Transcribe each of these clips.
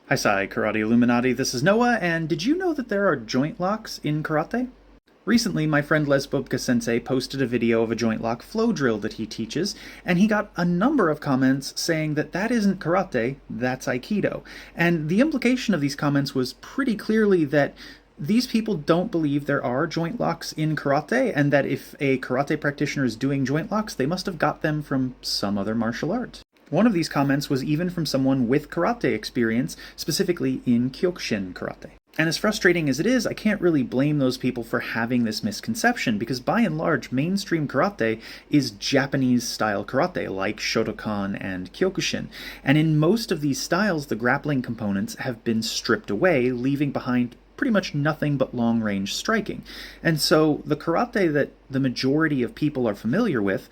Hi, Sai, Karate Illuminati. This is Noah, and did you know that there are joint locks in karate? Recently, my friend Bubka Sensei posted a video of a joint lock flow drill that he teaches, and he got a number of comments saying that that isn't karate, that's Aikido. And the implication of these comments was pretty clearly that these people don't believe there are joint locks in karate, and that if a karate practitioner is doing joint locks, they must have got them from some other martial art. One of these comments was even from someone with karate experience, specifically in Kyokushin karate. And as frustrating as it is, I can't really blame those people for having this misconception, because by and large, mainstream karate is Japanese-style karate, like Shotokan and Kyokushin. And in most of these styles, the grappling components have been stripped away, leaving behind pretty much nothing but long-range striking. And so the karate that the majority of people are familiar with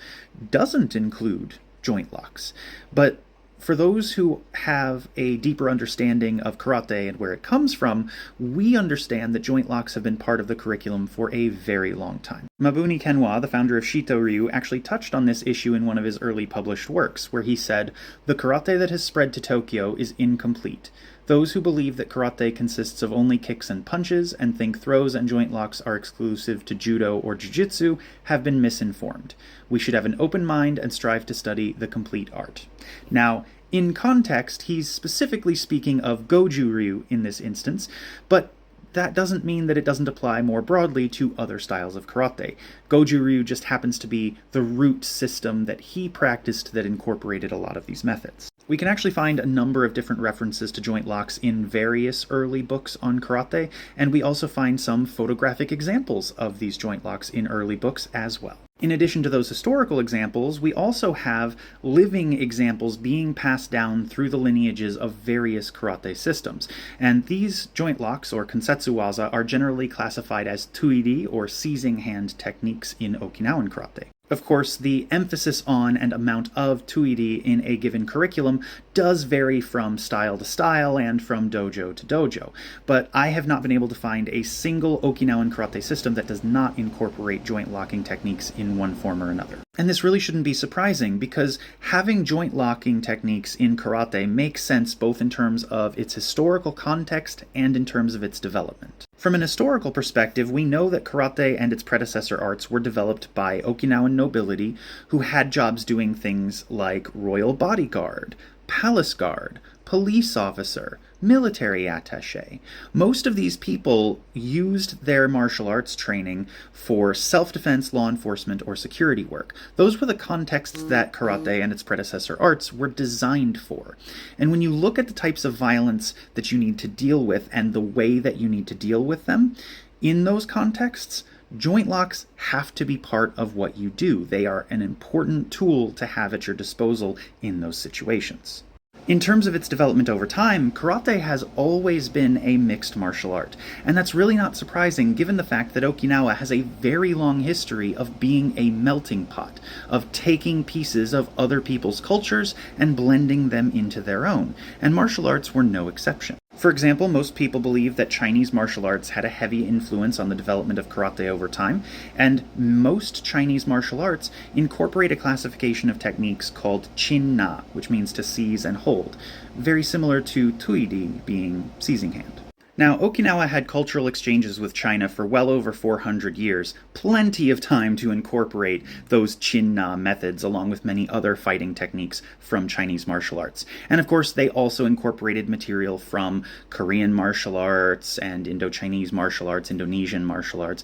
doesn't include joint locks. But for those who have a deeper understanding of karate and where it comes from, we understand that joint locks have been part of the curriculum for a very long time. Mabuni Kenwa, the founder of Shito-ryu, actually touched on this issue in one of his early published works, where he said, "The karate that has spread to Tokyo is incomplete. Those who believe that karate consists of only kicks and punches and think throws and joint locks are exclusive to judo or jiu-jitsu have been misinformed. We should have an open mind and strive to study the complete art." Now, in context, he's specifically speaking of Goju-ryu in this instance, but that doesn't mean that it doesn't apply more broadly to other styles of karate. Goju-ryu just happens to be the root system that he practiced that incorporated a lot of these methods. We can actually find a number of different references to joint locks in various early books on karate, and we also find some photographic examples of these joint locks in early books as well. In addition to those historical examples, we also have living examples being passed down through the lineages of various karate systems. And these joint locks, or kansetsu waza, are generally classified as tuiri, or seizing hand techniques in Okinawan karate. Of course, the emphasis on and amount of tuiri in a given curriculum does vary from style to style and from dojo to dojo, but I have not been able to find a single Okinawan karate system that does not incorporate joint locking techniques in one form or another. And this really shouldn't be surprising, because having joint locking techniques in karate makes sense both in terms of its historical context and in terms of its development. From an historical perspective, we know that karate and its predecessor arts were developed by Okinawan nobility who had jobs doing things like royal bodyguard, palace guard, police officer, military attaché. Most of these people used their martial arts training for self-defense, law enforcement, or security work. Those were the contexts that karate and its predecessor arts were designed for. And when you look at the types of violence that you need to deal with and the way that you need to deal with them, in those contexts, joint locks have to be part of what you do. They are an important tool to have at your disposal in those situations. In terms of its development over time, karate has always been a mixed martial art, and that's really not surprising given the fact that Okinawa has a very long history of being a melting pot, of taking pieces of other people's cultures and blending them into their own, and martial arts were no exception. For example, most people believe that Chinese martial arts had a heavy influence on the development of karate over time, and most Chinese martial arts incorporate a classification of techniques called chin-na, which means to seize and hold, very similar to tuiri being seizing hand. Now, Okinawa had cultural exchanges with China for well over 400 years, plenty of time to incorporate those chin-na methods along with many other fighting techniques from Chinese martial arts. And of course, they also incorporated material from Korean martial arts and Indo-Chinese martial arts, Indonesian martial arts,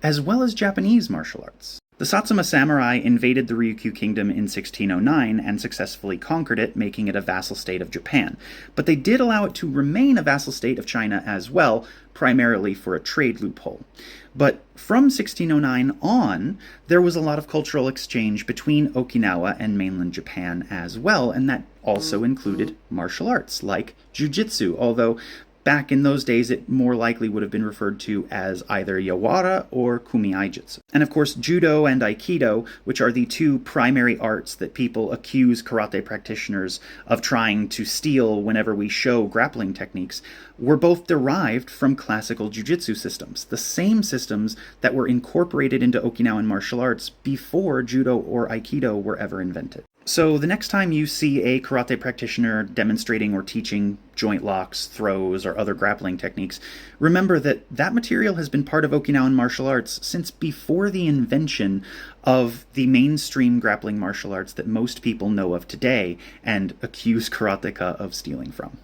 as well as Japanese martial arts. The Satsuma samurai invaded the Ryukyu kingdom in 1609 and successfully conquered it, making it a vassal state of Japan. But they did allow it to remain a vassal state of China as well, primarily for a trade loophole. But from 1609 on, there was a lot of cultural exchange between Okinawa and mainland Japan as well, and that also included martial arts, like jiu-jitsu, although back in those days, it more likely would have been referred to as either Yawara or Kumiai-jitsu. And of course, Judo and Aikido, which are the two primary arts that people accuse karate practitioners of trying to steal whenever we show grappling techniques, were both derived from classical jiu-jitsu systems, the same systems that were incorporated into Okinawan martial arts before Judo or Aikido were ever invented. So the next time you see a karate practitioner demonstrating or teaching joint locks, throws, or other grappling techniques, remember that that material has been part of Okinawan martial arts since before the invention of the mainstream grappling martial arts that most people know of today and accuse karateka of stealing from.